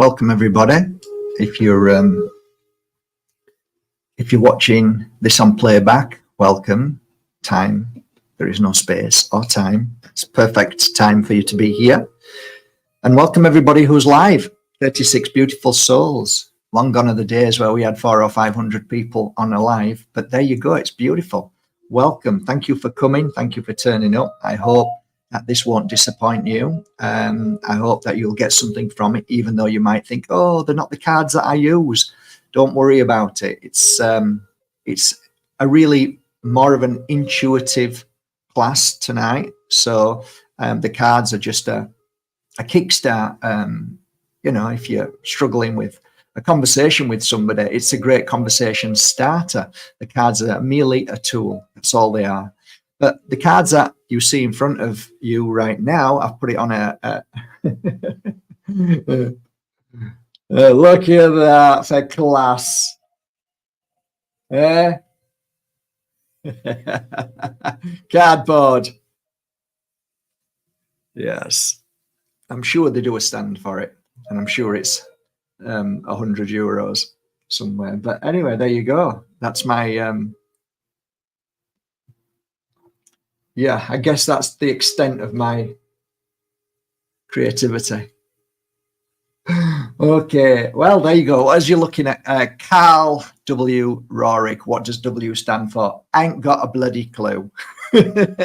welcome everybody. If you're watching this on playback, welcome. Time, there is no space or time. It's perfect time for you to be here. And welcome everybody who's live. 36 beautiful souls. Long gone are the days where we had 400 or 500 people on a live, but there you go. It's beautiful. Welcome. Thank you for coming. Thank you for turning up. I hope that this won't disappoint you. I hope that you'll get something from it, even though you might think, oh, they're not the cards that I use. Don't worry about it. It's a really more of an intuitive class tonight. So the cards are just a kickstart. If you're struggling with a conversation with somebody, it's a great conversation starter. The cards are merely a tool. That's all they are. But the cards that you see in front of you right now, I've put it on look at that for class. Cardboard. Yes. I'm sure they do a stand for it. And I'm sure it's €100 somewhere. But anyway, there you go. That's my... yeah, I guess that's the extent of my creativity. Okay, well, there you go. As you're looking at Carl W. Rorik, what does W stand for? I ain't got a bloody clue. You're going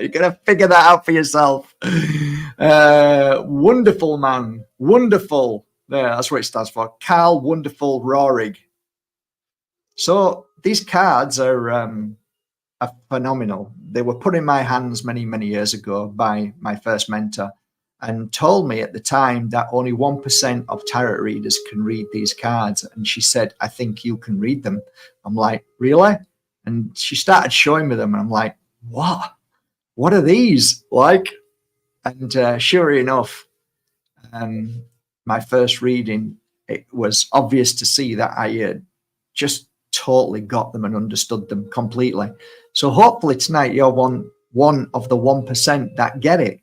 to figure that out for yourself. Wonderful man. Wonderful. There, that's what it stands for. Carl Wonderful Rorik. So these cards are phenomenal. They were put in my hands many, many years ago by my first mentor, and told me at the time that only 1% of tarot readers can read these cards. And she said, I think you can read them. I'm like, really? And she started showing me them, and I'm like, what are these like? And sure enough, my first reading, it was obvious to see that I had just totally got them and understood them completely. So hopefully tonight you're one of the 1% that get it.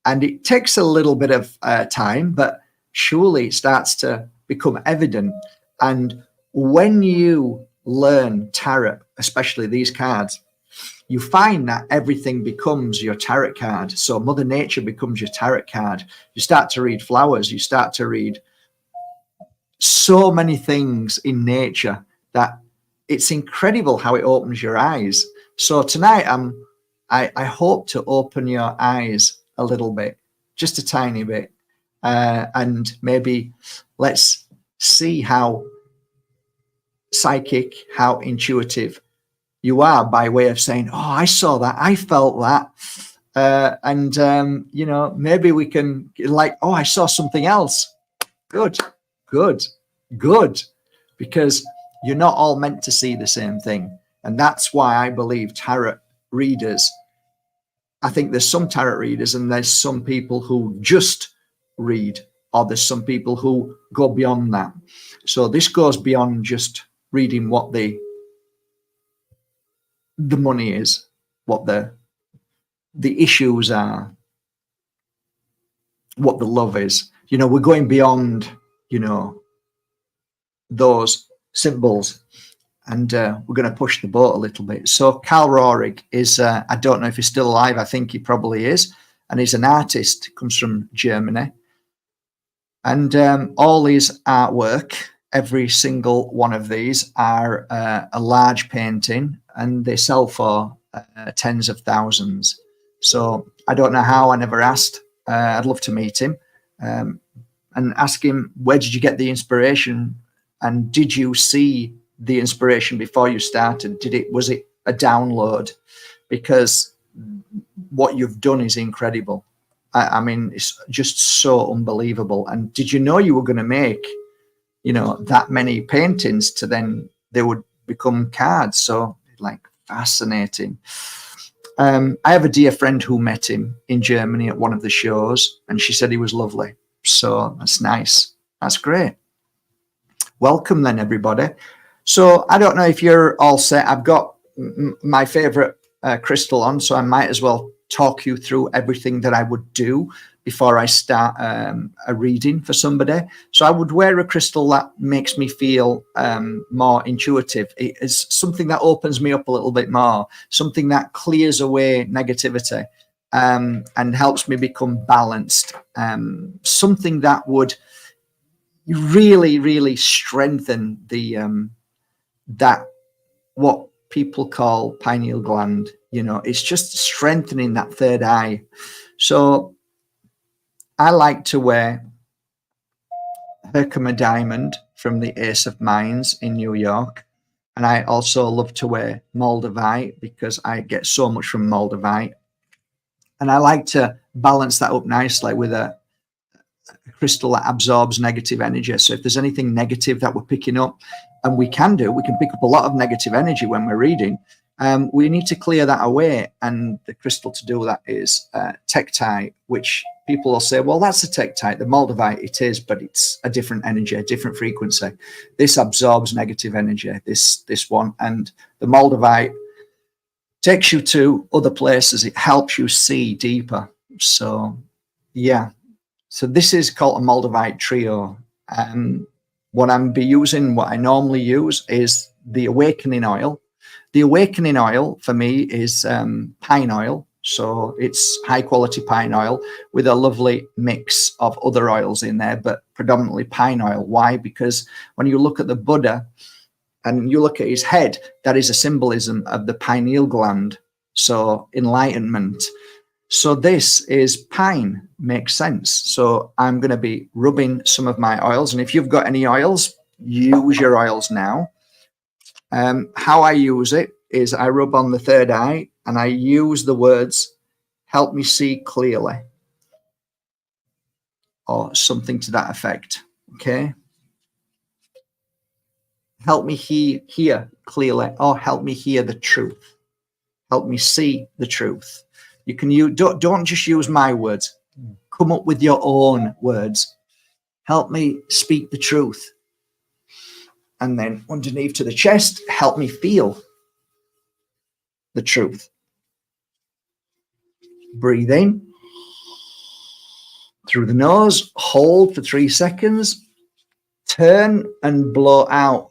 And it takes a little bit of time, but surely it starts to become evident. And when you learn tarot, especially these cards, you find that everything becomes your tarot card. So Mother Nature becomes your tarot card. You start to read flowers. You start to read so many things in nature that it's incredible how it opens your eyes. So tonight, I hope to open your eyes a little bit, just a tiny bit, and maybe let's see how psychic, how intuitive you are by way of saying, oh, I saw that, I felt that, maybe we can oh, I saw something else. Good, because you're not all meant to see the same thing. And that's why I believe tarot readers, I think there's some tarot readers and there's some people who just read, or there's some people who go beyond that. So this goes beyond just reading what the money is, what the issues are, what the love is. We're going beyond, those symbols. And we're going to push the boat a little bit. So Carl Rorik is, I don't know if he's still alive. I think he probably is. And he's an artist, comes from Germany. And all his artwork, every single one of these are a large painting, and they sell for tens of thousands. So I don't know how. I never asked. I'd love to meet him and ask him, where did you get the inspiration? And did you see the inspiration before you started? Was it a download? Because what you've done is incredible. I mean, it's just so unbelievable. And did you know you were going to make, that many paintings to then they would become cards? So fascinating. I have a dear friend who met him in Germany at one of the shows, and she said he was lovely. So that's nice. That's great. Welcome then, everybody. So I don't know if you're all set. I've got my favorite crystal on, so I might as well talk you through everything that I would do before I start a reading for somebody. So I would wear a crystal that makes me feel more intuitive. It is something that opens me up a little bit more, something that clears away negativity and helps me become balanced. Something that would really, really strengthen the that what people call pineal gland. You know, it's just strengthening that third eye. So I like to wear Herkimer diamond from the Ace of Mines in New York. And I also love to wear moldavite because I get so much from moldavite. And I like to balance that up nicely with a crystal that absorbs negative energy. So if there's anything negative that we're picking up, and we can pick up a lot of negative energy when we're reading, we need to clear that away. And the crystal to do that is tektite, which people will say, well, that's a tektite. The moldavite, it is, but it's a different energy, a different frequency. This absorbs negative energy, this one. And the moldavite takes you to other places. It helps you see deeper. So, yeah. So this is called a moldavite trio. What I normally use is the awakening oil. The awakening oil for me is pine oil. So it's high quality pine oil with a lovely mix of other oils in there, but predominantly pine oil. Why? Because when you look at the Buddha and you look at his head, that is a symbolism of the pineal gland. So enlightenment. So this is pine, makes sense. So I'm going to be rubbing some of my oils. And if you've got any oils, use your oils now. How I use it is I rub on the third eye and I use the words, help me see clearly, or something to that effect. Okay. Help me hear clearly, or help me hear the truth. Help me see the truth. You can use, don't just use my words. Come up with your own words. Help me speak the truth. And then underneath to the chest, help me feel the truth. Breathe in through the nose, hold for 3 seconds, turn and blow out.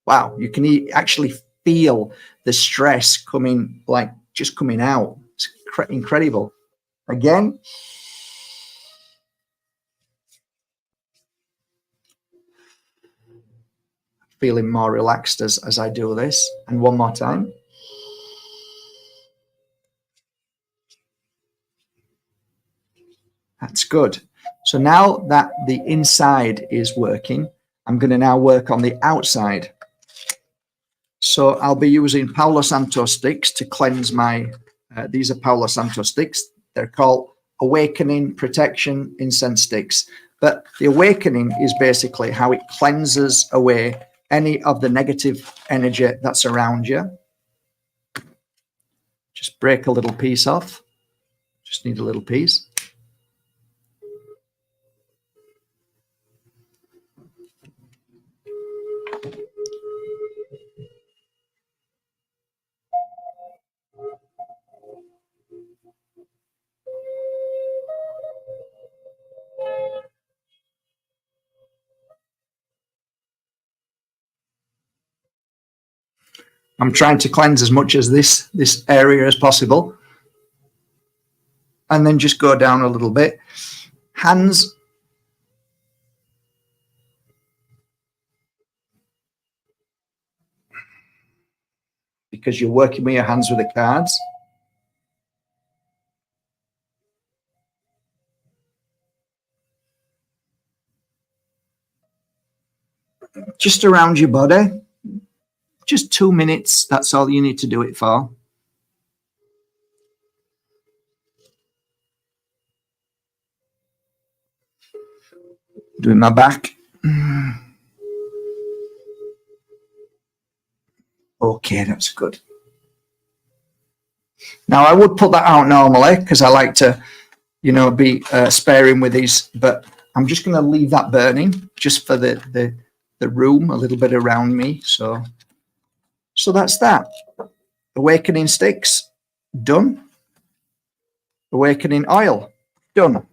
Wow, you can actually feel the stress coming, like just coming out. It's incredible. Again. Feeling more relaxed as I do this. And one more time. That's good. So now that the inside is working, I'm going to now work on the outside. So I'll be using Palo Santo sticks to cleanse my, these are Palo Santo sticks. They're called Awakening Protection Incense Sticks. But the awakening is basically how it cleanses away any of the negative energy that's around you. Just break a little piece off. Just need a little piece. I'm trying to cleanse as much as this area as possible. And then just go down a little bit. Hands. Because you're working with your hands with the cards. Just around your body. Just 2 minutes. That's all you need to do it for. Doing my back. Okay, that's good. Now I would put that out normally because I like to, you know, be sparing with these, but I'm just going to leave that burning just for the room a little bit around me. So that's that. Awakening sticks done. Awakening oil, done.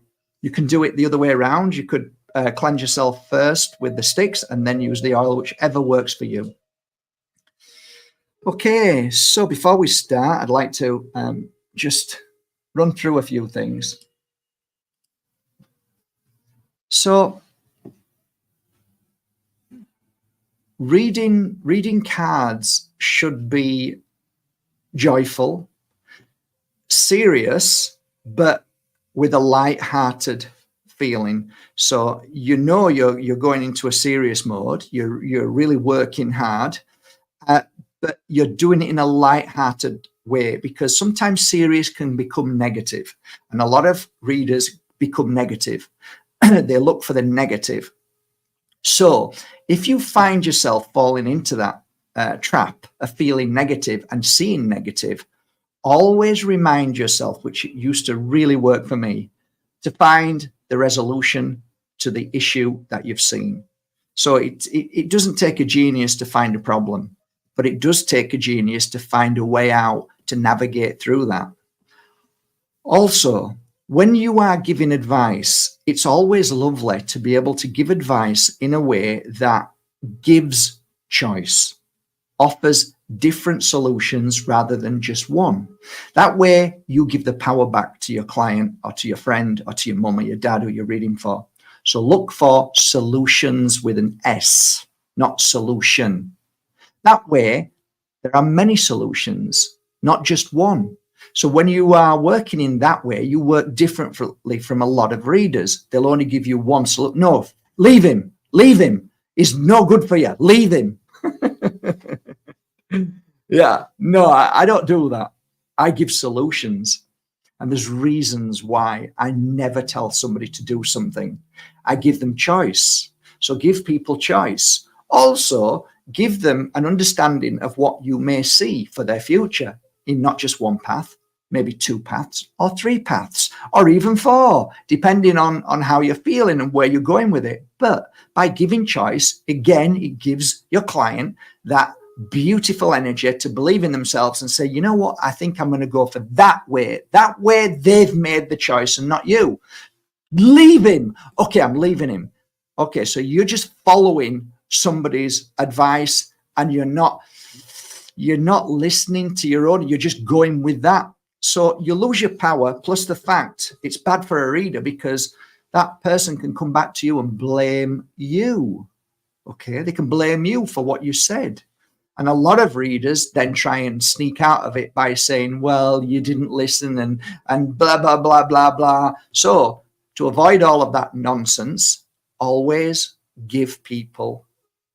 You can do it the other way around. You could cleanse yourself first with the sticks and then use the oil, whichever works for you. Okay, so before we start, I'd like to just run through a few things. So reading cards should be joyful, serious, but with a light-hearted feeling. So you're going into a serious mode. You're really working hard, but you're doing it in a light-hearted way, because sometimes serious can become negative, and a lot of readers become negative. They look for the negative. So if you find yourself falling into that trap of feeling negative and seeing negative, always remind yourself, which used to really work for me, to find the resolution to the issue that you've seen. So it doesn't take a genius to find a problem, but it does take a genius to find a way out to navigate through that. Also, when you are giving advice, it's always lovely to be able to give advice in a way that gives choice, offers different solutions rather than just one. That way you give the power back to your client or to your friend or to your mum or your dad who you're reading for. So look for solutions with an S, not solution. That way there are many solutions, not just one. So when you are working in that way, you work differently from a lot of readers. They'll only give you one solution. No, leave him. He's no good for you. Leave him. Yeah, no, I don't do that. I give solutions, and there's reasons why I never tell somebody to do something. I give them choice. So give people choice. Also, give them an understanding of what you may see for their future in not just one path, maybe 2 paths or 3 paths, or even 4, depending on how you're feeling and where you're going with it. But by giving choice, again, it gives your client that beautiful energy to believe in themselves and say, you know what, I think I'm going to go for that way. That way they've made the choice and not you. Leave him. Okay, I'm leaving him. Okay, so you're just following somebody's advice and you're not listening to your own, you're just going with that. So you lose your power, plus the fact it's bad for a reader because that person can come back to you and blame you. Okay, they can blame you for what you said. And a lot of readers then try and sneak out of it by saying, well, you didn't listen and blah, blah, blah, blah, blah. So to avoid all of that nonsense, always give people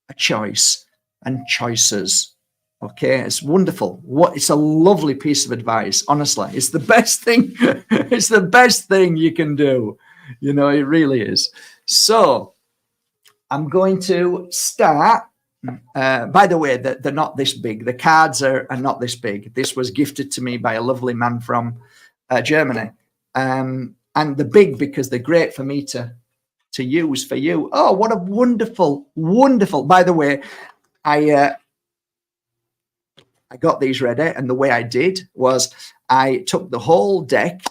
a choice and choices. Okay, it's wonderful. It's a lovely piece of advice. Honestly, it's the best thing. It's the best thing you can do. You know, it really is. So I'm going to start. By the way, they're not this big. The cards are not this big. This was gifted to me by a lovely man from Germany. And they're big because they're great for me to use for you. Oh, what a wonderful, wonderful. By the way, I got these ready, and the way I did was I took the whole deck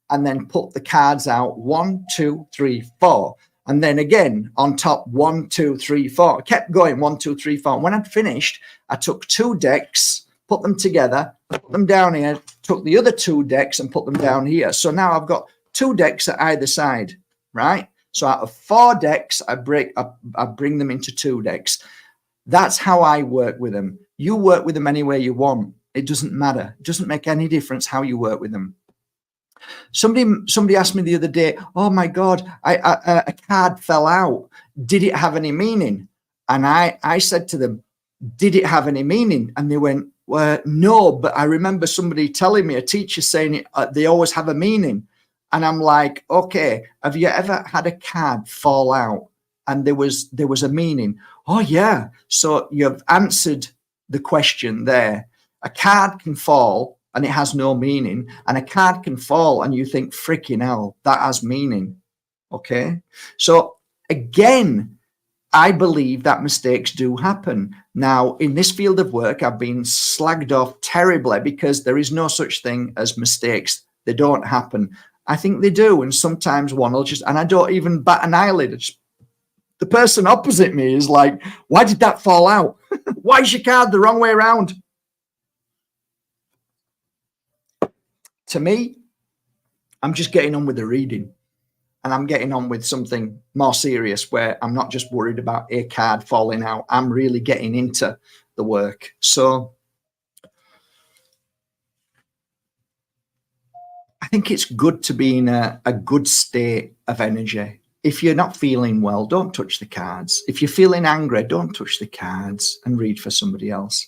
and then put the cards out 1, 2, 3, 4. And then again on top, 1, 2, 3, 4. I kept going 1, 2, 3, 4. When I'd finished, I took 2 decks, put them together, put them down here, took the other 2 decks and put them down here. So now I've got 2 decks at either side, right? So out of 4 decks, I bring them into 2 decks. That's how I work with them. You work with them any way you want. It doesn't matter. It doesn't make any difference how you work with them. Somebody asked me the other day, oh my God, a card fell out. Did it have any meaning? And I said to them, did it have any meaning? And they went, well, no, but I remember somebody telling me, a teacher saying they always have a meaning. And I'm like, okay, have you ever had a card fall out and there was a meaning? Oh yeah. So you've answered the question there. A card can fall and it has no meaning, and a card can fall and you think, freaking hell, that has meaning. Okay. So again, I believe that mistakes do happen. Now, in this field of work, I've been slagged off terribly because there is no such thing as mistakes. they don't happen. I think they do. And sometimes one will just, and I don't even bat an eyelid. The person opposite me is like, why did that fall out? Why is your card the wrong way around? To me, I'm just getting on with the reading, and I'm getting on with something more serious where I'm not just worried about a card falling out. I'm really getting into the work. So I think it's good to be in a good state of energy. If you're not feeling well, don't touch the cards. If you're feeling angry, don't touch the cards and read for somebody else.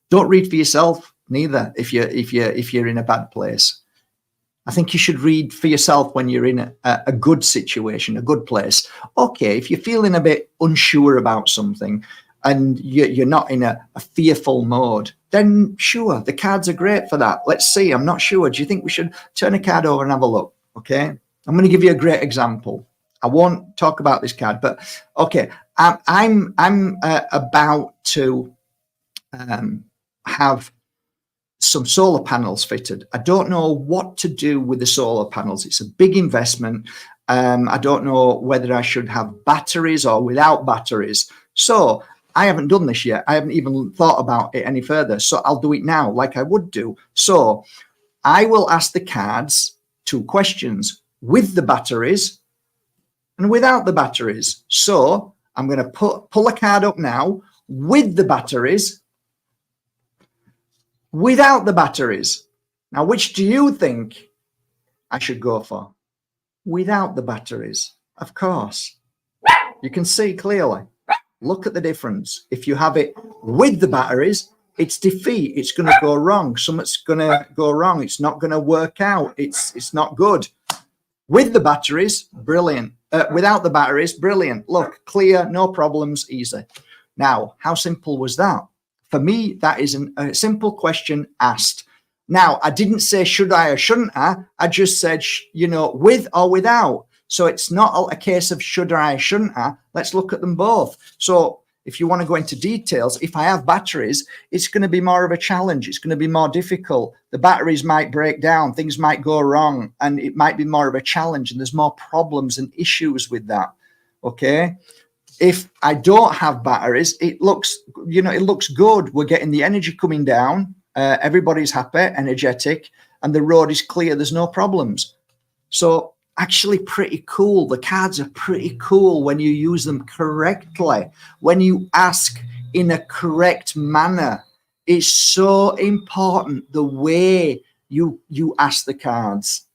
Don't read for yourself neither if you're in a bad place. I think you should read for yourself when you're in a good situation, a good place. Okay, if you're feeling a bit unsure about something and you're not in a fearful mode, then sure, the cards are great for that. Let's see, I'm not sure. Do you think we should turn a card over and have a look? Okay, I'm going to give you a great example. I won't talk about this card, but okay, I'm about to have some solar panels fitted. I don't know what to do with the solar panels. It's a big investment. I don't know whether I should have batteries or without batteries. So I haven't done this yet. I haven't even thought about it any further. So I'll do it now like I would do. So I will ask the cards 2 questions: with the batteries and without the batteries. So I'm going to pull a card up now with the batteries, without the batteries. Now, which do you think I should go for? Without the batteries, of course. You can see clearly. Look at the difference. If you have it with the batteries, it's defeat. It's going to go wrong. Something's going to go wrong. It's not going to work out. It's not good. With the batteries, brilliant. Without the batteries, brilliant. Look, clear, no problems, easy. Now, how simple was that? For me, that is a simple question asked. Now, I didn't say should I or shouldn't I. I just said, with or without. So it's not a case of should I or shouldn't I. Let's look at them both. So if you want to go into details, if I have batteries, it's going to be more of a challenge. It's going to be more difficult. The batteries might break down. Things might go wrong, and it might be more of a challenge, and there's more problems and issues with that. Okay. If I don't have batteries, it looks good. We're getting the energy coming down. Everybody's happy, energetic, and the road is clear. There's no problems. So actually pretty cool. The cards are pretty cool when you use them correctly, when you ask in a correct manner. It's so important the way you ask the cards.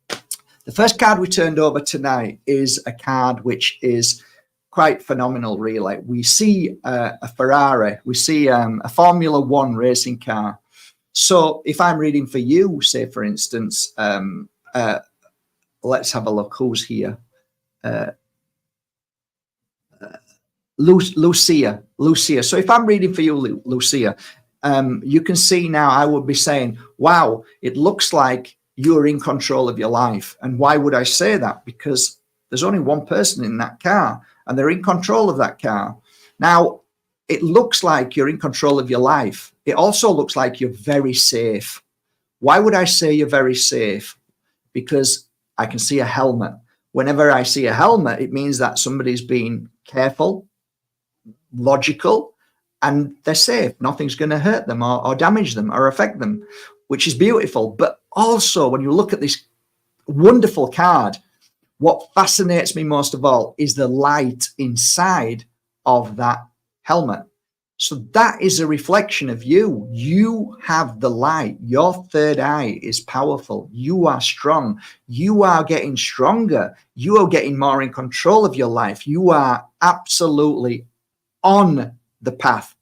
The first card we turned over tonight is a card which is quite phenomenal, really. We see a Ferrari, we see a Formula One racing car. So if I'm reading for you, say for instance, let's have a look who's here. Lucia. So if I'm reading for you, Lucia, you can see now I would be saying, wow, it looks like you're in control of your life. And why would I say that? Because there's only one person in that car, and they're in control of that car. Now, it looks like you're in control of your life. It also looks like you're very safe. Why would I say you're very safe? Because I can see a helmet. Whenever I see a helmet, it means that somebody's been careful, logical, and they're safe. Nothing's going to hurt them or damage them or affect them, which is beautiful. But also, when you look at this wonderful card, what fascinates me most of all is the light inside of that helmet. So that is a reflection of you. You have the light. Your third eye is powerful. You are strong. You are getting stronger. You are getting more in control of your life. You are absolutely on the path,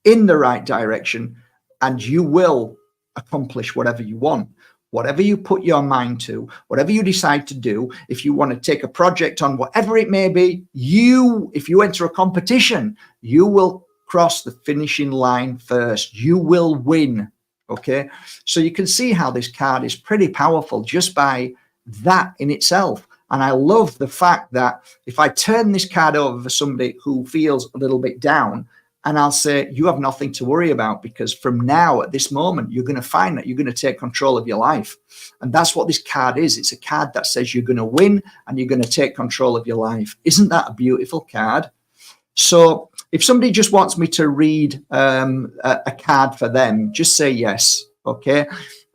in the right direction, and you will accomplish whatever you want. Whatever you put your mind to, whatever you decide to do, if you want to take a project on, whatever it may be, if you enter a competition, you will cross the finishing line first. You will win. Okay. So you can see how this card is pretty powerful just by that in itself. And I love the fact that if I turn this card over for somebody who feels a little bit down, And I'll say, you have nothing to worry about, because from now at this moment, you're going to find that you're going to take control of your life. And that's what this card is. It's a card that says you're going to win and you're going to take control of your life. Isn't that a beautiful card? So if somebody just wants me to read a card for them, just say yes. Okay.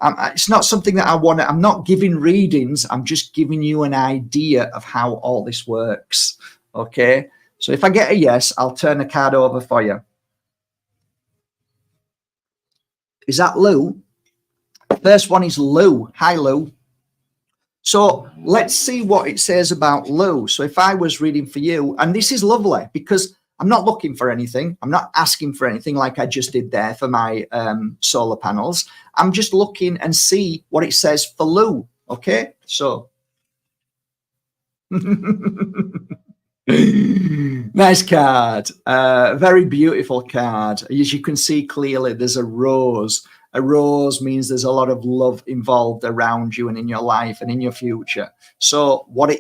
It's not something that I want to, I'm not giving readings. I'm just giving you an idea of how all this works. Okay. So if I get a yes, I'll turn the card over for you. Is that Lou? First one is Lou. Hi, Lou. So let's see what it says about Lou. So if I was reading for you, and this is lovely because I'm not looking for anything. I'm not asking for anything like I just did there for my solar panels. I'm just looking and see what it says for Lou. Okay, so. Nice card. Very beautiful card. As you can see clearly, there's a rose. A rose means there's a lot of love involved around you and in your life and in your future. So what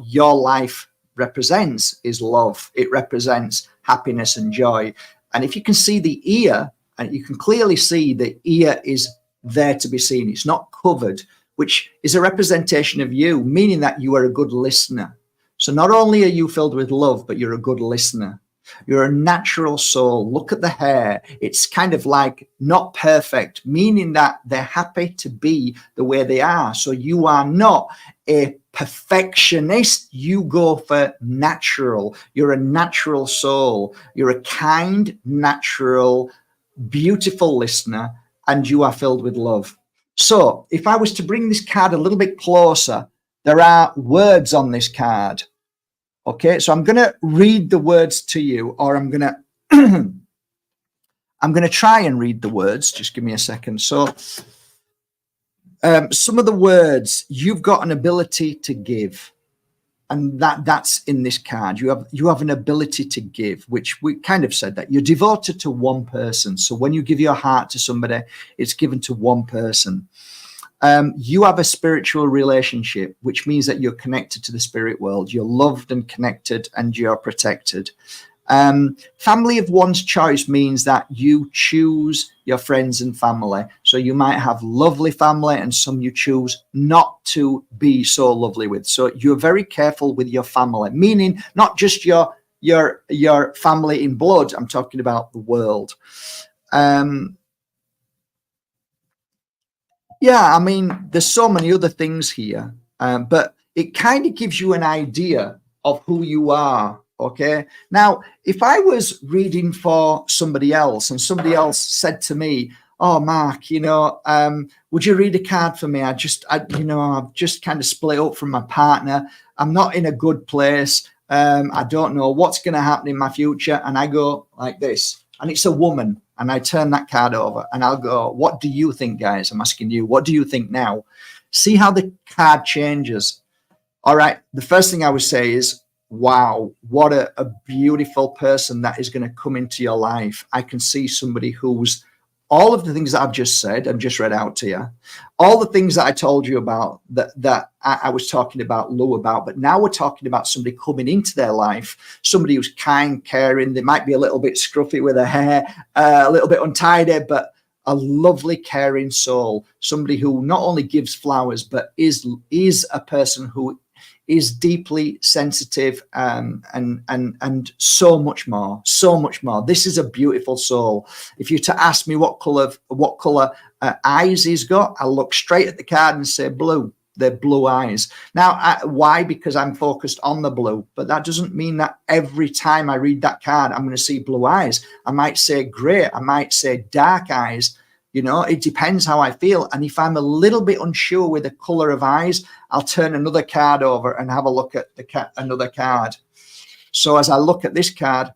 your life represents is love. It represents happiness and joy. And if you can see the ear, and you can clearly see the ear is there to be seen. It's not covered, which is a representation of you, meaning that you are a good listener. So not only are you filled with love, but you're a good listener. You're a natural soul. Look at the hair. It's kind of like not perfect, meaning that they're happy to be the way they are. So you are not a perfectionist. You go for natural. You're a natural soul. You're a kind, natural, beautiful listener, and you are filled with love. So if I was to bring this card a little bit closer, there are words on this card. Okay, so I'm going to read the words to you, or I'm going to try and read the words. Just give me a second. So some of the words, you've got an ability to give, and that's in this card. You have an ability to give, which we kind of said that you're devoted to one person. So when you give your heart to somebody, it's given to one person. You have a spiritual relationship, which means that you're connected to the spirit world. You're loved and connected, and you're protected. Family of one's choice means that you choose your friends and family. So you might have lovely family and some you choose not to be so lovely with. So you're very careful with your family, meaning not just your family in blood. I'm talking about the world. Yeah, I mean, there's so many other things here, but it kind of gives you an idea of who you are. Okay. Now, if I was reading for somebody else and somebody else said to me, "Oh, Mark, would you read a card for me? I've just kind of split up from my partner. I'm not in a good place. I don't know what's going to happen in my future." And I go like this, and it's a woman. And I turn that card over and I'll go, "What do you think, guys?" I'm asking you, what do you think now? See how the card changes. All right. The first thing I would say is, wow, what a beautiful person that is going to come into your life. I can see somebody who's all of the things that I've just said and just read out to you, all the things that I told you about that I was talking about Lou about, but now we're talking about somebody coming into their life, somebody who's kind, caring. They might be a little bit scruffy with their hair, a little bit untidy, but a lovely, caring soul, somebody who not only gives flowers, but is a person who is deeply sensitive and so much more. This is a beautiful soul. If you're to ask me what color eyes he's got, I'll look straight at the card and say blue. They're blue eyes. Now, why? Because I'm focused on the blue, but that doesn't mean that every time I read that card, I'm going to see blue eyes. I might say gray. I might say dark eyes. It depends how I feel. And if I'm a little bit unsure with the color of eyes, I'll turn another card over and have a look at another card. So as I look at this card,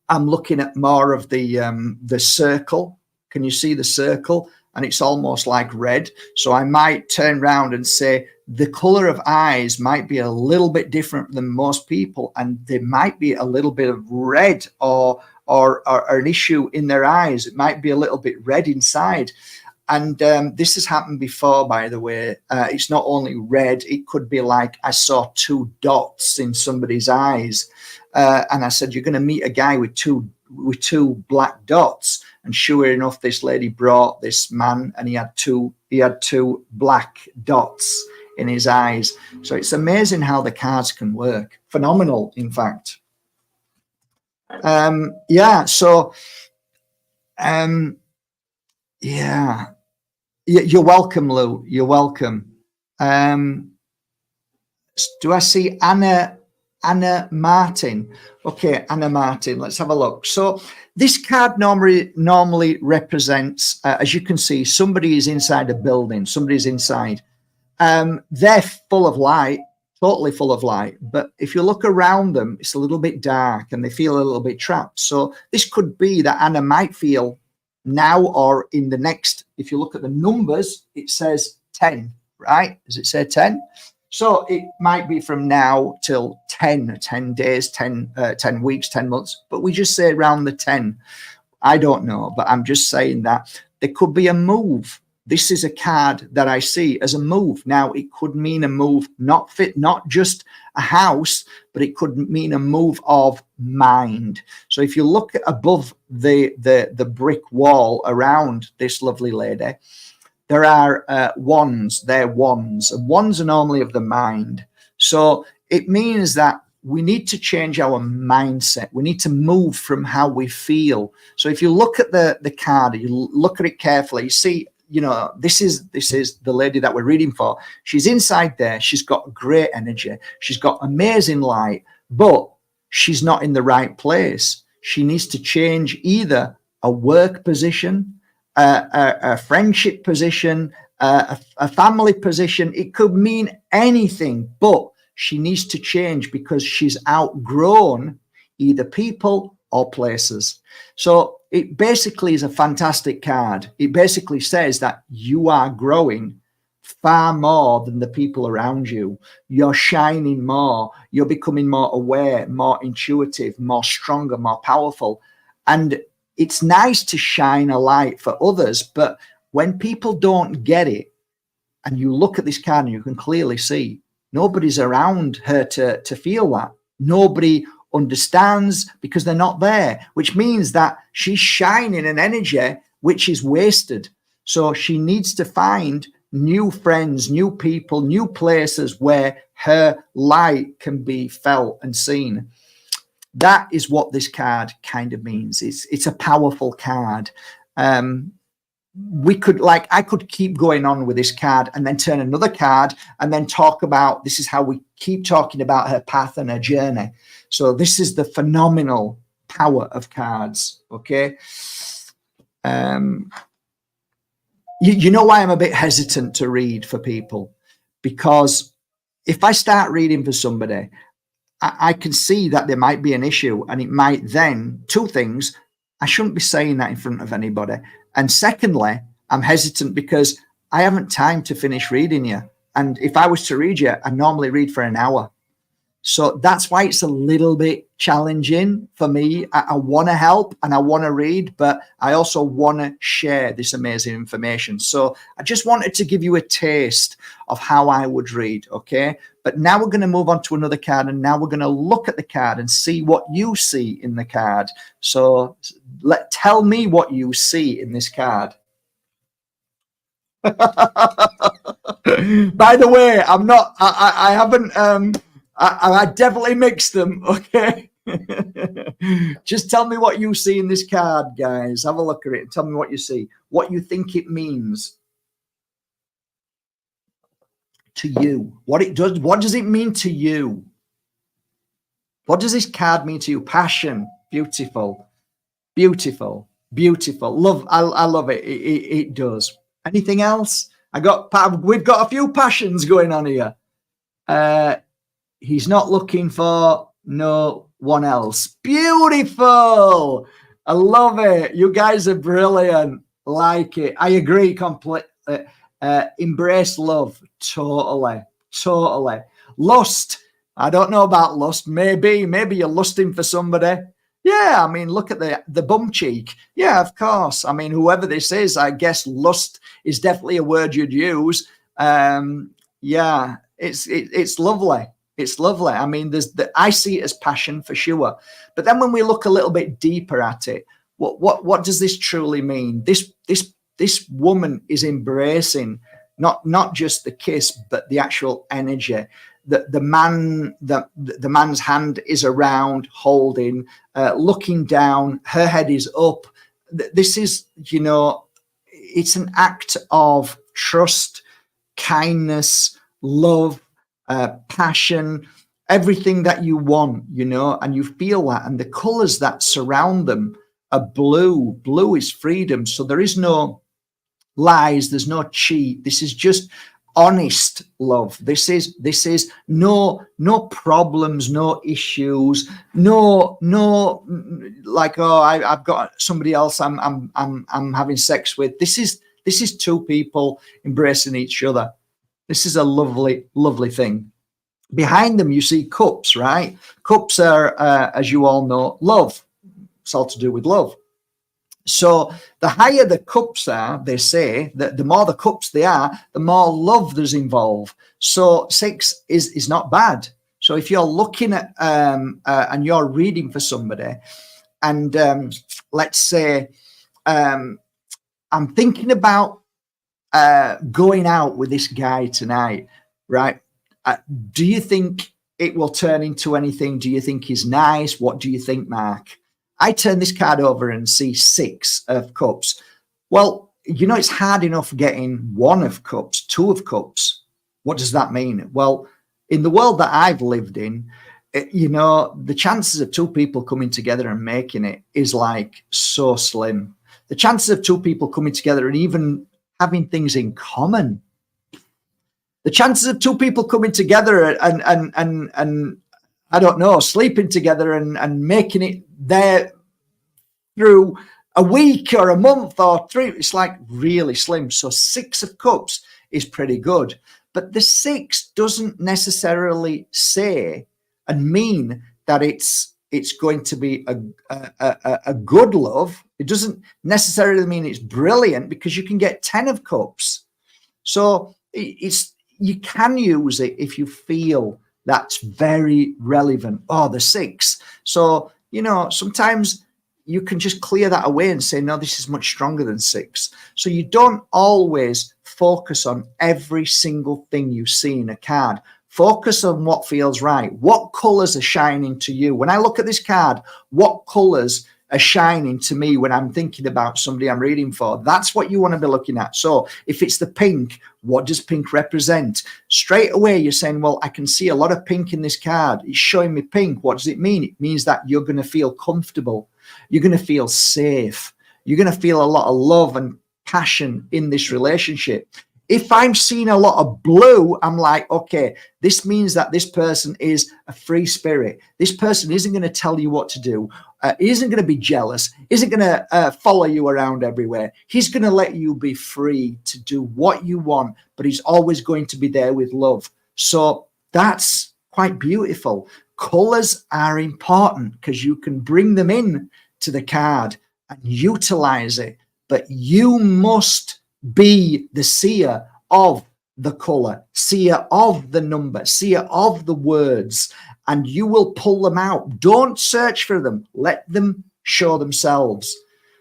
I'm looking at more of the circle. Can you see the circle? And it's almost like red. So I might turn around and say the color of eyes might be a little bit different than most people, and there might be a little bit of red or an issue in their eyes. It might be a little bit red inside. And this has happened before, by the way. It's not only red, it could be like I saw two dots in somebody's eyes. And I said, "You're going to meet a guy with two with two black dots. And sure enough, this lady brought this man, and he had two black dots in his eyes. So it's amazing how the cards can work. Phenomenal, in fact. Yeah. So, yeah. You're welcome, Lou. You're welcome. Do I see Anna Martin? Okay, Anna Martin. Let's have a look. So this card normally represents, as you can see, somebody is inside a building. Somebody's inside. They're full of light, totally full of light. But if you look around them, it's a little bit dark, and they feel a little bit trapped. So this could be that Anna might feel now, or in the next. If you look at the numbers, it says 10, right? Does it say 10? So it might be from now till 10 days, 10 weeks, 10 months, but we just say around the 10. I don't know, but I'm just saying that there could be a move. This is a card that I see as a move. Now, it could mean a move, not just a house, but it could mean a move of mind. So if you look above the brick wall around this lovely lady, there are wands. They're wands. And wands are normally of the mind. So it means that we need to change our mindset. We need to move from how we feel. So if you look at the card, you look at it carefully, you see, you know, this is the lady that we're reading for. She's inside there. She's got great energy. She's got amazing light, but she's not in the right place. She needs to change either a work position, a friendship position, a family position. It could mean anything, but she needs to change because she's outgrown either people or places. So it basically is a fantastic card. It basically says that you are growing far more than the people around you. You're shining more. You're becoming more aware, more intuitive, more stronger, more powerful. And it's nice to shine a light for others, but when people don't get it, and you look at this card and you can clearly see nobody's around her to feel that. Nobody understands because they're not there, which means that she's shining an energy which is wasted. So she needs to find new friends, new people, new places where her light can be felt and seen. That is what this card kind of means. It's a powerful card. I could keep going on with this card and then turn another card and then talk about, this is how we keep talking about her path and her journey. So this is the phenomenal power of cards. Okay. You know why I'm a bit hesitant to read for people? Because if I start reading for somebody, I can see that there might be an issue, and it might then, two things, I shouldn't be saying that in front of anybody. And secondly, I'm hesitant because I haven't time to finish reading you. And if I was to read you, I normally read for an hour. So that's why it's a little bit challenging for me. I want to help and I want to read, but I also want to share this amazing information. So I just wanted to give you a taste of how I would read, okay? But now we're going to move on to another card, and now we're going to look at the card and see what you see in the card. So tell me what you see in this card. By the way, I haven't, I definitely mixed them, okay? Just tell me what you see in this card, guys. Have a look at it and tell me what you see, what you think it means to you, what it does. What does it mean to you? What does this card mean to you? Passion, beautiful, beautiful, beautiful. Love, I love it. It does. Anything else? We've got a few passions going on here. He's not looking for no one else. Beautiful. I love it. You guys are brilliant. Like it. I agree completely. Embrace love. Totally. Totally. Lust. I don't know about lust. Maybe you're lusting for somebody. Yeah, I mean, look at the bum cheek. Yeah, of course. I mean, whoever this is, I guess lust is definitely a word you'd use. Yeah, it's lovely. It's lovely. I mean, I see it as passion for sure. But then when we look a little bit deeper at it, what does this truly mean? This woman is embracing not just the kiss, but the actual energy. The man's hand is around, holding, looking down. Her head is up. This is, it's an act of trust, kindness, love, passion, everything that you want, and you feel that. And the colors that surround them are blue. Blue is freedom. So there is no lies, there's no cheat. This is just honest love. This is no problems, no issues, no like, oh, I've got somebody else I'm having sex with. This is two people embracing each other. This is a lovely thing. Behind them you see cups, right? Cups are as you all know, love. It's all to do with love. So the higher the cups are, they say that the more the cups they are, the more love there's involved. So 6 is not bad. So if you're looking at and you're reading for somebody, and let's say I'm thinking about going out with this guy tonight, right? Do you think it will turn into anything? Do you think he's nice? What do you think, Mark? I turn this card over and see 6 of cups. Well, it's hard enough getting 1 of cups, 2 of cups. What does that mean? Well, in the world that I've lived in, the chances of 2 people coming together and making it is like so slim. The chances of 2 people coming together and even having things in common, the chances of 2 people coming together and I don't know, sleeping together and making it there through a week or a month or 3, it's like really slim. So 6 of cups is pretty good. But the 6 doesn't necessarily say and mean that it's going to be a good love. It doesn't necessarily mean it's brilliant, because you can get 10 of cups. So you can use it if you feel that's very relevant. Oh, the 6. So, sometimes you can just clear that away and say, no, this is much stronger than 6. So you don't always focus on every single thing you see in a card. Focus on what feels right. What colors are shining to you? When I look at this card, what colors are shining to me when I'm thinking about somebody I'm reading for? That's what you want to be looking at. So if it's the pink, what does pink represent? Straight away, you're saying, well, I can see a lot of pink in this card. It's showing me pink. What does it mean? It means that you're going to feel comfortable. You're going to feel safe. You're going to feel a lot of love and passion in this relationship. If I'm seeing a lot of blue, I'm like, okay, this means that this person is a free spirit. This person isn't going to tell you what to do. Isn't going to be jealous. Isn't going to follow you around everywhere. He's going to let you be free to do what you want, but he's always going to be there with love. So that's quite beautiful. Colors are important because you can bring them in to the card and utilize it, but you must be the seer of the color, seer of the number, seer of the words, and you will pull them out. Don't search for them. Let them show themselves,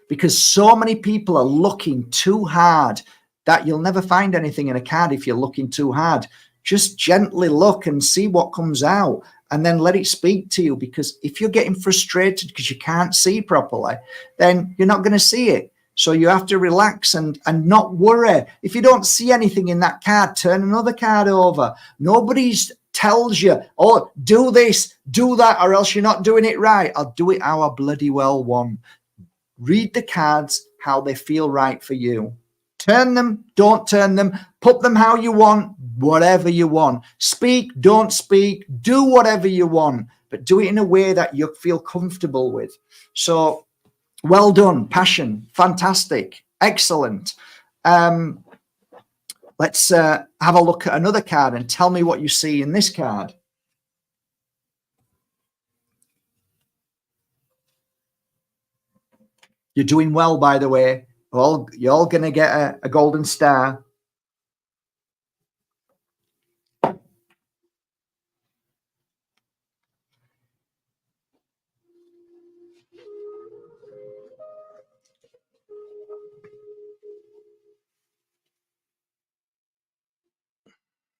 because so many people are looking too hard that you'll never find anything in a card if you're looking too hard. Just gently look and see what comes out, and then let it speak to you, because if you're getting frustrated because you can't see properly, then you're not going to see it. So you have to relax and not worry. If you don't see anything in that card, turn another card over. Nobody tells you, oh, do this, do that, or else you're not doing it right. I'll do it how I bloody well want. Read the cards how they feel right for you. Turn them, don't turn them, put them how you want, whatever you want. Speak, don't speak, do whatever you want, but do it in a way that you feel comfortable with. So well done, passion, fantastic, excellent. Let's have a look at another card and tell me what you see in this card. You're doing well, by the way. You're all going to get a golden star.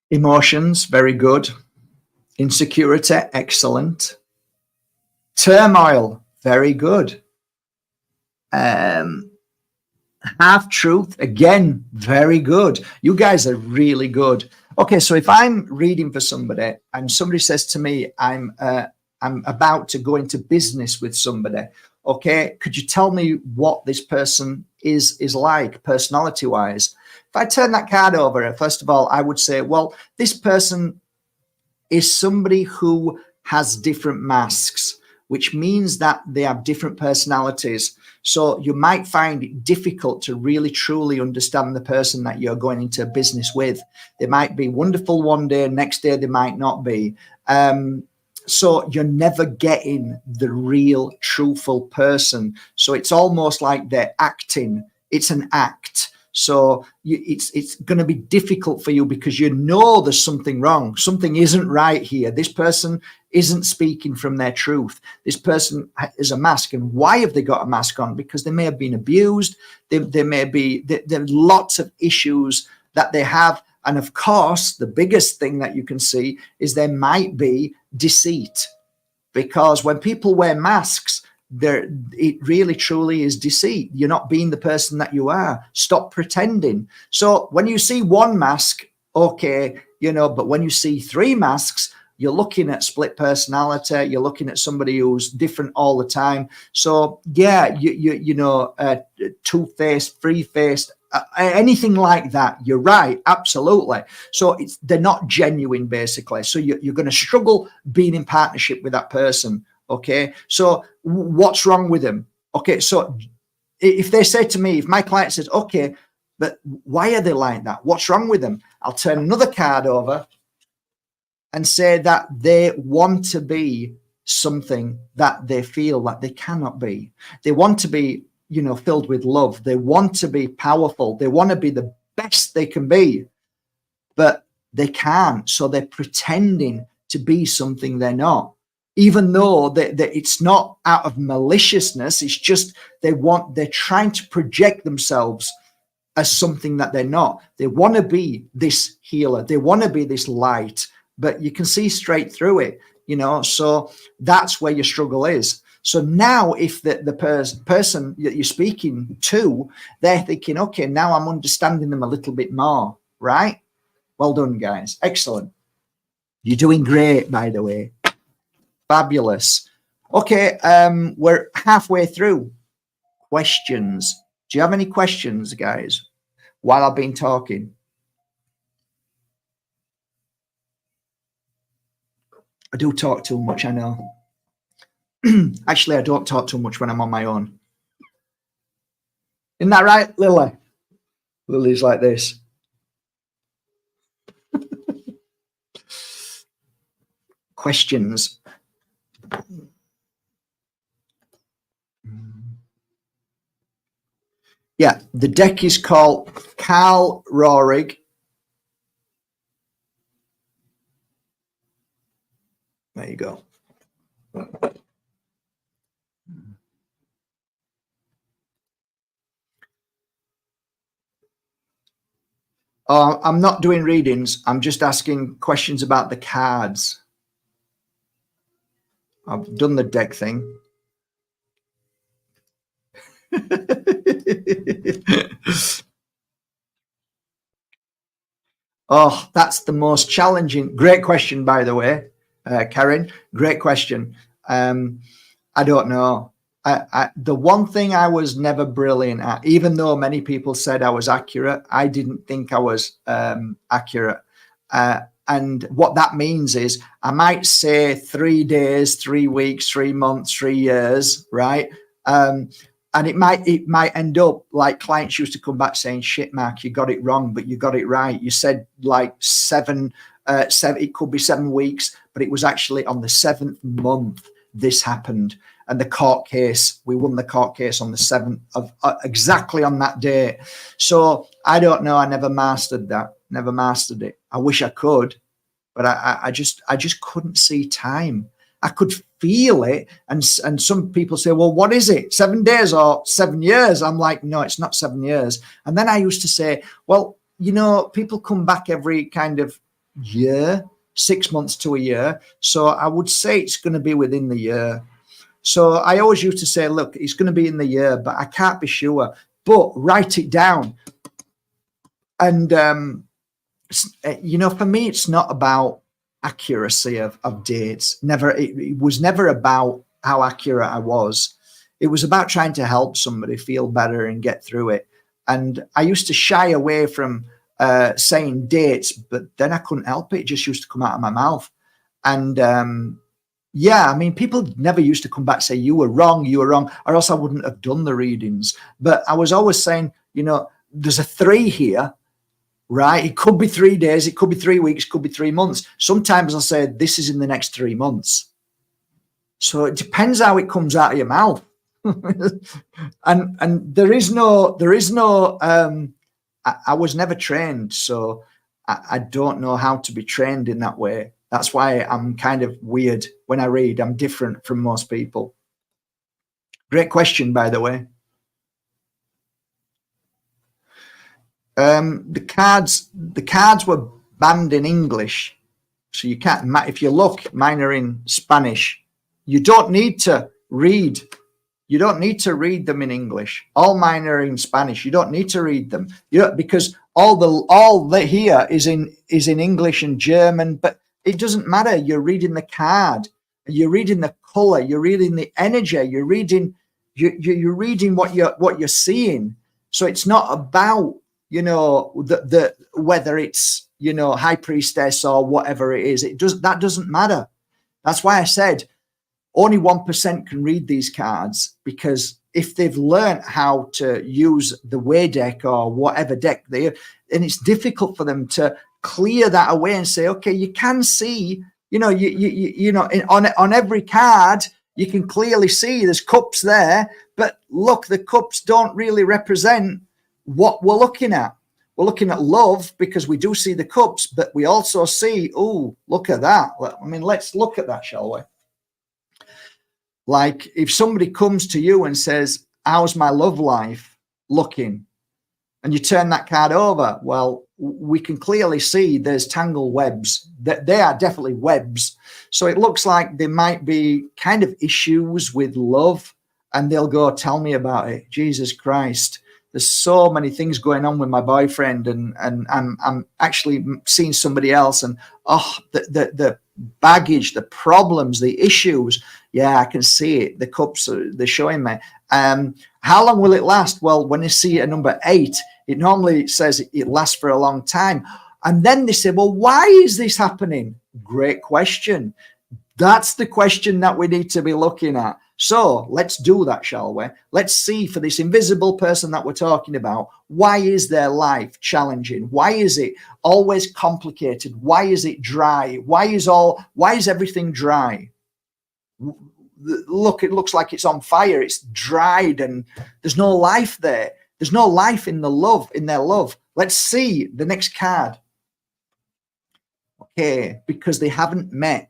Emotions, very good. Insecurity, excellent. Turmoil, very good. Half truth, again, very good. You guys are really good. Okay, so if I'm reading for somebody and somebody says to me, I'm about to go into business with somebody, okay, could you tell me what this person is like personality wise? If I turn that card over, first of all, I would say, well, this person is somebody who has different masks, which means that they have different personalities. So you might find it difficult to really truly understand the person that you're going into business with. They might be wonderful one day, next day they might not be. So you're never getting the real, truthful person. So it's almost like they're acting. It's an act. So it's going to be difficult for you because you know there's something wrong. Something isn't right here. This person isn't speaking from their truth. This person is a mask. And why have they got a mask on? Because they may have been abused. There are lots of issues that they have. And of course, the biggest thing that you can see is there might be deceit. Because when people wear masks, it really truly is deceit. You're not being the person that you are. Stop pretending. So when you see one mask, okay, but when you see three masks, you're looking at split personality. You're looking at somebody who's different all the time. So yeah, two-faced, three-faced, anything like that. You're right, absolutely. So they're not genuine, basically. So you're going to struggle being in partnership with that person. Okay, so what's wrong with them? Okay, so if they say to me, if my client says, okay, but why are they like that? What's wrong with them? I'll turn another card over and say that they want to be something that they feel that they cannot be. They want to be, filled with love. They want to be powerful. They want to be the best they can be, but they can't. So they're pretending to be something they're not. Even though it's not out of maliciousness, it's just they're trying to project themselves as something that they're not. They want to be this healer. They want to be this light, but you can see straight through it, so that's where your struggle is. So now if the person that you're speaking to, they're thinking, okay, now I'm understanding them a little bit more, right? Well done, guys. Excellent. You're doing great, by the way. Fabulous. Okay, we're halfway through. Questions. Do you have any questions, guys, while I've been talking? I do talk too much, I know. Actually, I don't talk too much when I'm on my own. Isn't that right, Lily? Lily's like this. Questions. Yeah, the deck is called Carl Rohrig. There you go. I'm not doing readings. I'm just asking questions about the cards. I've done the deck thing. Oh, that's the most challenging. Great question, by the way, Karen. Great question. I don't know. The one thing I was never brilliant at, even though many people said I was accurate, I didn't think I was accurate. And what that means is I might say 3 days, 3 weeks, 3 months, 3 years, right? And it might end up like clients used to come back saying, shit, Mark, you got it wrong, but you got it right. You said like seven, it could be 7 weeks, but it was actually on the 7th month this happened. And the court case, we won the court case on the 7th of exactly on that day. So I don't know. I never mastered that. Never mastered it. I wish I could, but I just couldn't see time. I could feel it. And some people say, well, what is it? 7 days or 7 years? I'm like, no, it's not 7 years. And then I used to say, well, people come back every kind of year, 6 months to a year. So I would say it's going to be within the year. So I always used to say, look, it's going to be in the year, but I can't be sure. But write it down. And, for me, it's not about accuracy of dates. It was never about how accurate I was. It was about trying to help somebody feel better and get through it. And I used to shy away from saying dates, but then I couldn't help it. It just used to come out of my mouth. And people never used to come back and say, you were wrong, or else I wouldn't have done the readings. But I was always saying, there's a 3 here, right? It could be 3 days, it could be 3 weeks, it could be 3 months. Sometimes I'll say, this is in the next 3 months. So it depends how it comes out of your mouth. and there is no I was never trained, so I don't know how to be trained in that way. That's why I'm kind of weird when I read. I'm different from most people. Great question, by the way. The cards were banned in English, so you can't. If you look, mine are in Spanish. You don't need to read. You don't need to read them in English. All mine are in Spanish. You don't need to read them. Because all that here is in English and German, but it doesn't matter. You're reading the card. You're reading the color. You're reading the energy. You're reading what you're seeing. So it's not about the whether it's high priestess or whatever it is. That doesn't matter. That's why I said only 1% can read these cards, because if they've learned how to use the way deck or whatever deck and it's difficult for them to clear that away and say, okay, you can see, on every card, you can clearly see there's cups there, but look, the cups don't really represent what we're looking at. We're looking at love because we do see the cups, but we also see, oh, look at that. I mean, let's look at that, shall we? Like if somebody comes to you and says, how's my love life looking? And you turn that card over, well, we can clearly see there's tangled webs. They are definitely webs. So it looks like there might be kind of issues with love, and they'll go, tell me about it. Jesus Christ. There's so many things going on with my boyfriend, and I'm actually seeing somebody else, and the baggage, the problems, the issues. Yeah, I can see it. The cups, they're showing me. How long will it last? Well, when you see a number 8, it normally says it lasts for a long time. And then they say, well, why is this happening? Great question. That's the question that we need to be looking at. So let's do that, shall we? Let's see, for this invisible person that we're talking about, why is their life challenging? Why is it always complicated? Why is it dry? Why is everything dry? Look, it looks like it's on fire. It's dried and there's no life there. There's no life in their love. Let's see the next card. Okay, because they haven't met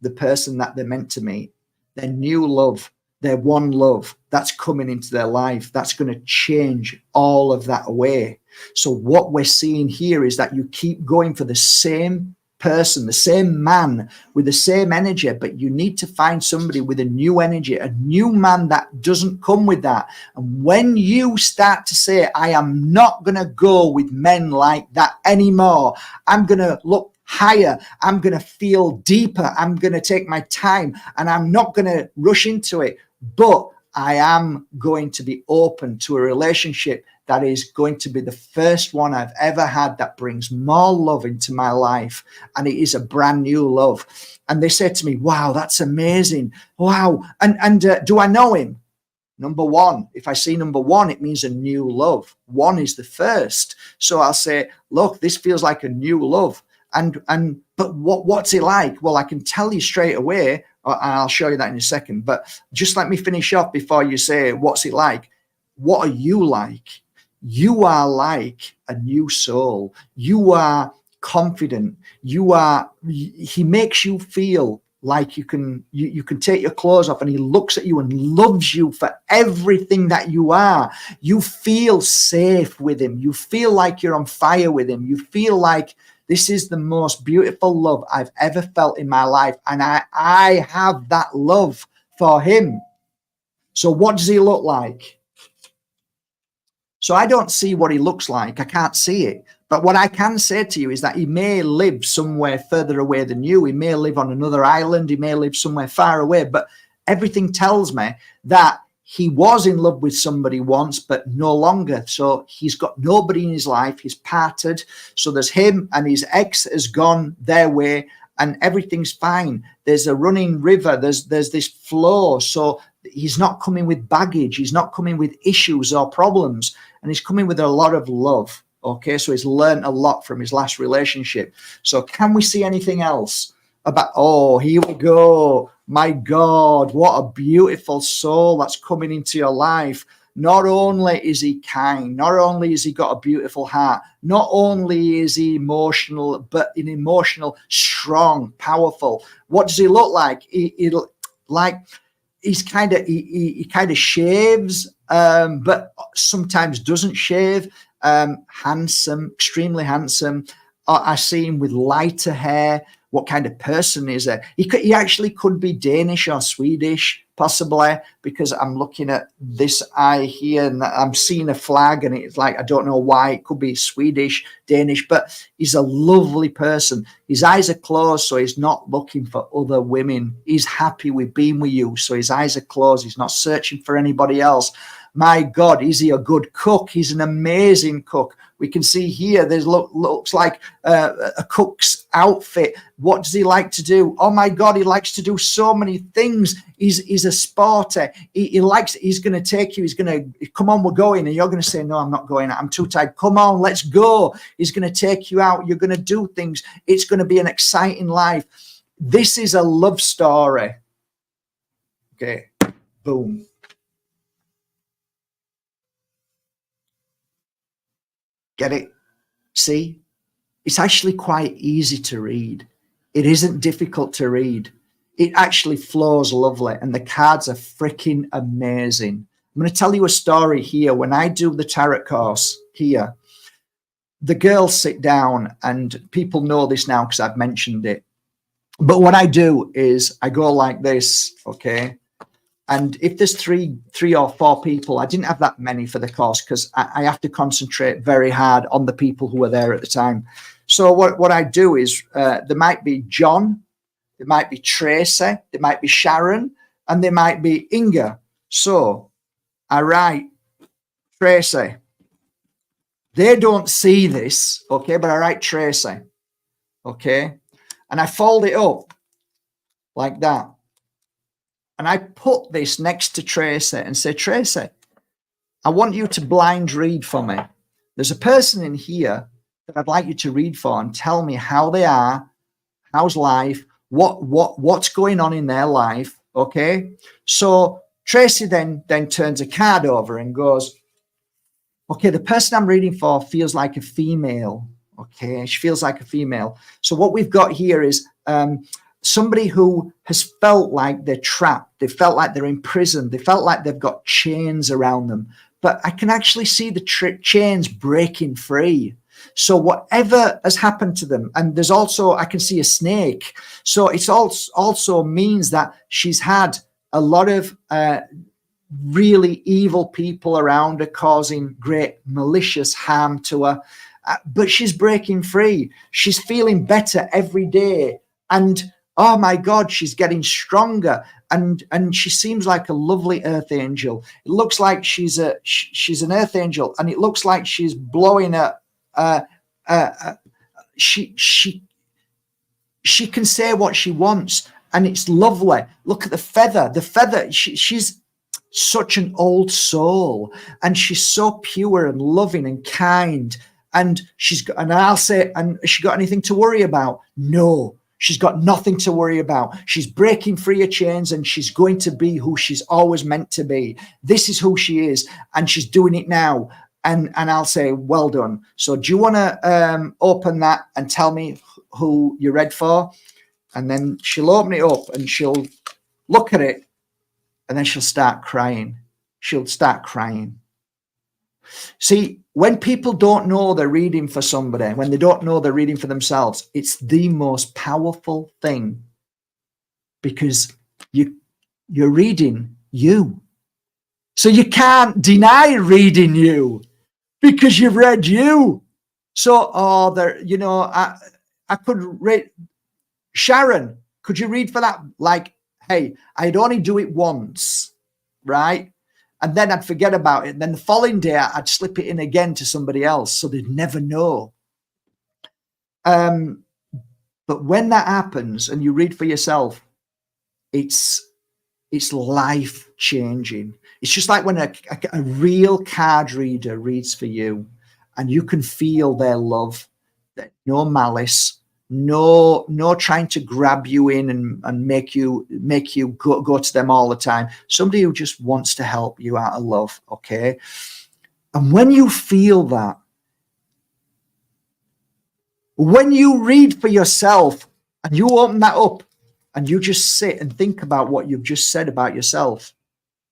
the person that they're meant to meet. Their new love, their one love, that's coming into their life. That's going to change all of that away. So what we're seeing here is that you keep going for the same person, the same man with the same energy, but you need to find somebody with a new energy, a new man that doesn't come with that. And when you start to say, I am not going to go with men like that anymore, I'm going to look higher, I'm going to feel deeper, I'm going to take my time, and I'm not going to rush into it, but I am going to be open to a relationship that is going to be the first one I've ever had that brings more love into my life, and it is a brand new love. And they said to me, wow, that's amazing. Wow. And do I know him? Number 1, if I see number 1, it means a new love. 1 is the first. So I'll say, look, this feels like a new love. But what's it like? Well, I can tell you straight away, and I'll show you that in a second. But just let me finish off before you say, what's it like? What are you like? You are like a new soul. You are confident. He makes you feel like you can take your clothes off, and he looks at you and loves you for everything that you are. You feel safe with him. You feel like you're on fire with him. You feel like This is the most beautiful love I've ever felt in my life. And I have that love for him. So what does he look like? So I don't see what he looks like. I can't see it. But what I can say to you is that he may live somewhere further away than you. He may live on another island. He may live somewhere far away. But everything tells me that he was in love with somebody once, but no longer. So he's got nobody in his life. He's parted. So there's him, and his ex has gone their way, and everything's fine. There's a running river. There's this flow. So he's not coming with baggage. He's not coming with issues or problems. And he's coming with a lot of love. Okay, so he's learned a lot from his last relationship. So can we see anything else about, oh, here we go. My God, what a beautiful soul that's coming into your life. Not only is he kind, not only has he got a beautiful heart, not only is he emotional, but an emotional, strong, powerful. What does he look like? He's kind of he kind of shaves, but sometimes doesn't shave. Handsome, extremely handsome. I see him with lighter hair. What kind of person is he? He actually could be Danish or Swedish, possibly, because I'm looking at this eye here and I'm seeing a flag, and it's like, I don't know why. It could be Swedish, Danish, but he's a lovely person. His eyes are closed, so he's not looking for other women. He's happy with being with you, so his eyes are closed. He's not searching for anybody else. My God, is he a good cook? He's an amazing cook. We can see here, there's looks like a cook's outfit. What does he like to do? Oh my God, he likes to do so many things. He's a sporty. He's going to take you. He's going to, come on, we're going. And you're going to say, no, I'm not going. I'm too tired. Come on, let's go. He's going to take you out. You're going to do things. It's going to be an exciting life. This is a love story. Okay, boom. Get it? See? It's actually quite easy to read. It isn't difficult to read. It actually flows lovely, and the cards are freaking amazing. I'm going to tell you a story here. When I do the tarot course here, the girls sit down, and people know this now because I've mentioned it. But what I do is I go like this, okay? And if there's three or four people, I didn't have that many for the course because I have to concentrate very hard on the people who are there at the time. So what I do is there might be John, there might be Tracy, there might be Sharon, and there might be Inga. So I write Tracy. They don't see this, okay, but I write Tracy, okay? And I fold it up like that. And I put this next to Tracy and say, Tracy, I want you to blind read for me. There's a person in here that I'd like you to read for and tell me how they are, how's life, what's going on in their life, okay? So Tracy then turns a card over and goes, okay, the person I'm reading for feels like a female, okay? She feels like a female. So what we've got here is somebody who has felt like they're trapped. They felt like they're imprisoned. They felt like they've got chains around them. But I can actually see the chains breaking free. So whatever has happened to them, and there's also, I can see a snake. So it also means that she's had a lot of really evil people around her causing great malicious harm to her. But she's breaking free. She's feeling better every day. And oh my God, she's getting stronger, and she seems like a lovely earth angel. It looks like she's an earth angel, and it looks like she's blowing she can say what she wants, and it's lovely. Look at the feather. The feather. She's such an old soul, and she's so pure and loving and kind. And I'll say, and has she got anything to worry about? No. She's got nothing to worry about. She's breaking free of chains, and she's going to be who she's always meant to be. This is who she is, and she's doing it now. And I'll say, well done. So do you want to open that and tell me who you read for? And then she'll open it up and she'll look at it, and then she'll start crying. She'll start crying. See, when people don't know they're reading for somebody, when they don't know they're reading for themselves, it's the most powerful thing, because you're reading you. So you can't deny reading you because you've read you. So, I could read, Sharon, could you read for that? Like, hey, I'd only do it once, right? And then I'd forget about it. And then the following day, I'd slip it in again to somebody else, so they'd never know. But when that happens and you read for yourself, it's life changing. It's just like when a real card reader reads for you, and you can feel their love, no malice, no trying to grab you in and make you go to them all the time. Somebody who just wants to help you out of love, okay? And when you feel that, when you read for yourself and you open that up and you just sit and think about what you've just said about yourself,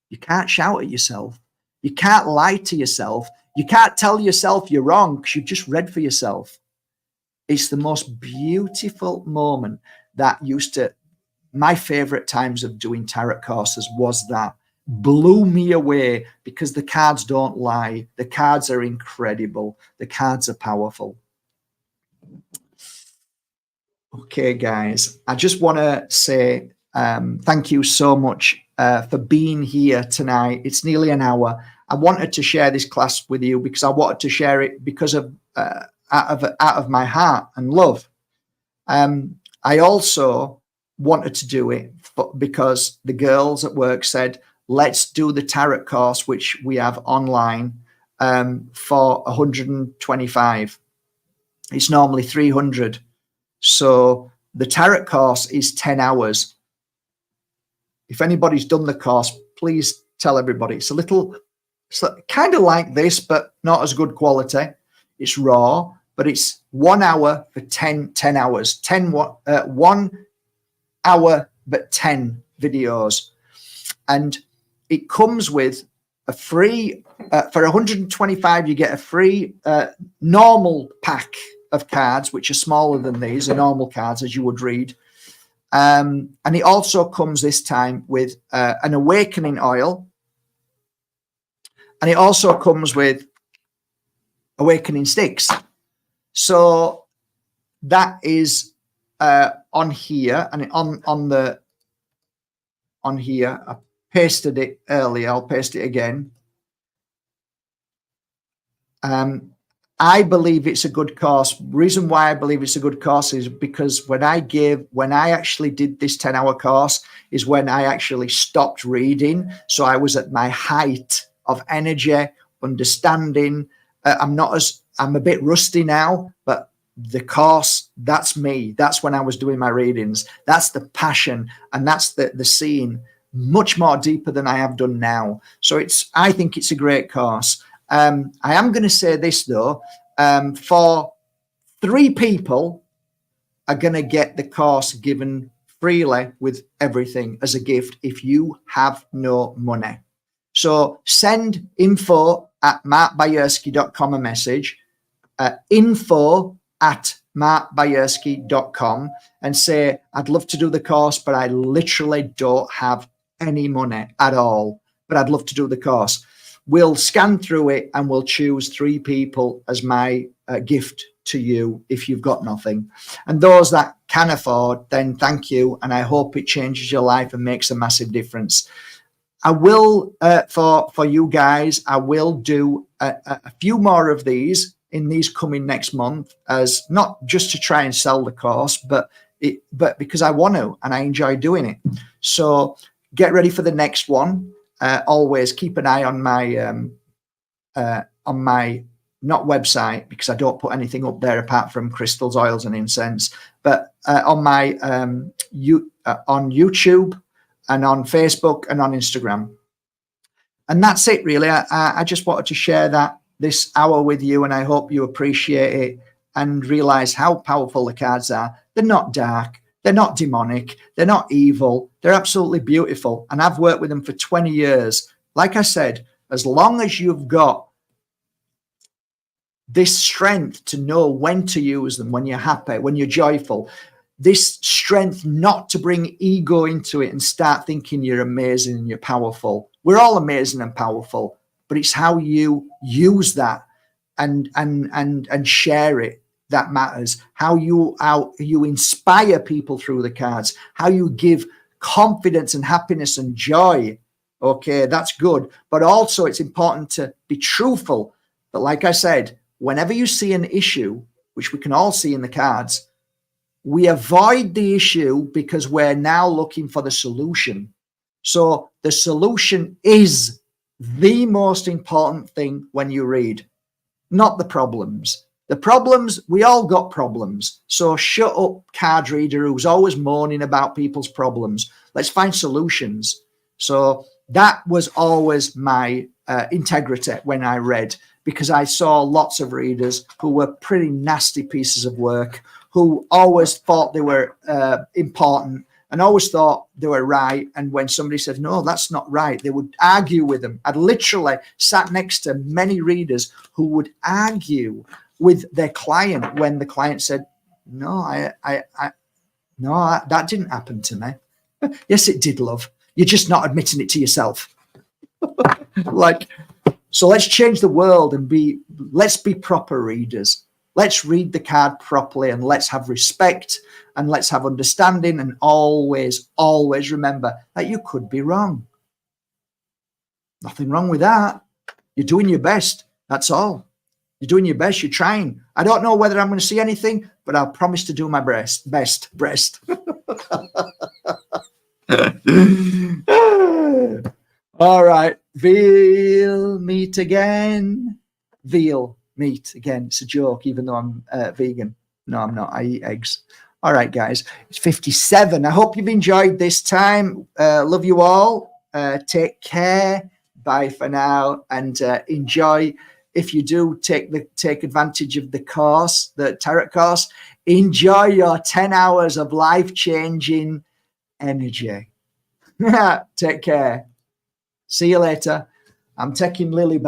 you can't shout at yourself. You can't lie to yourself. You can't tell yourself you're wrong because you've just read for yourself. It's the most beautiful moment. That used to, my favorite times of doing tarot courses was that. Blew me away, because the cards don't lie. The cards are incredible. The cards are powerful. Okay, guys, I just want to say thank you so much for being here tonight. It's nearly an hour. I wanted to share this class with you because I wanted to share it because of out of my heart and love. I also wanted to do it because the girls at work said, let's do the tarot course, which we have online, for 125. It's normally 300. So the tarot course is 10 hours. If anybody's done the course, please tell everybody. It's kind of like this, but not as good quality. It's raw, but it's 1 hour for 10 hours. 1 hour, but 10 videos. And it comes with a free, for 125, you get a free normal pack of cards, which are smaller than these, are normal cards as you would read. And it also comes this time with an awakening oil. And it also comes with awakening sticks. So that is on here, and on here. I pasted it earlier. I'll paste it again. I believe it's a good course. Reason why I believe it's a good course is because when I actually did this 10-hour course is when I actually stopped reading. So I was at my height of energy, understanding. I'm a bit rusty now, but the course, that's me. That's when I was doing my readings. That's the passion, and that's the seeing much more deeper than I have done now. So I think it's a great course. I am going to say this though, for 3 people are going to get the course given freely with everything as a gift if you have no money. So send info@markbajerski.com a message, info@markbajerski.com, and say, I'd love to do the course, but I literally don't have any money at all, but I'd love to do the course. We'll scan through it and we'll choose 3 people as my gift to you if you've got nothing. And those that can afford, then thank you. And I hope it changes your life and makes a massive difference. I will, for you guys, I will do a few more of these in these coming next month, as not just to try and sell the course, but because I want to and I enjoy doing it. So get ready for the next one. Always keep an eye on my not website, because I don't put anything up there apart from crystals, oils, and incense, but on my on YouTube and on Facebook and on Instagram. And that's it, really. I just wanted to share this hour with you, and I hope you appreciate it and realize how powerful the cards are. They're not dark. They're not demonic. They're not evil. They're absolutely beautiful. And I've worked with them for 20 years. Like I said, as long as you've got this strength to know when to use them, when you're happy, when you're joyful, this strength not to bring ego into it and start thinking you're amazing and you're powerful. We're all amazing and powerful, but it's how you use that and share it that matters. How you inspire people through the cards, how you give confidence and happiness and joy. Okay, that's good. But also it's important to be truthful. But like I said, whenever you see an issue, which we can all see in the cards, we avoid the issue because we're now looking for the solution. So the solution is the most important thing when you read, not the problems. The problems, we all got problems. So shut up, card reader who's always moaning about people's problems. Let's find solutions. So that was always my integrity when I read, because I saw lots of readers who were pretty nasty pieces of work, who always thought they were important and always thought they were right. And when somebody said, no, that's not right, they would argue with them. I'd literally sat next to many readers who would argue with their client when the client said, no, no, that didn't happen to me. Yes, it did, love. You're just not admitting it to yourself. Like, so let's change the world and let's be proper readers. Let's read the card properly and let's have respect and let's have understanding, and always, always remember that you could be wrong. Nothing wrong with that. You're doing your best. That's all. You're doing your best. You're trying. I don't know whether I'm going to see anything, but I'll promise to do my best. All right. Veal meat again. Veal meat again. It's a joke, even though I'm vegan. No, I'm not. I eat eggs. All right, guys. It's 57. I hope you've enjoyed this time. Love you all. Take care. Bye for now. And enjoy. If you do take advantage of the course, the tarot course, enjoy your 10 hours of life-changing energy. Take care. See you later. I'm taking Lily back.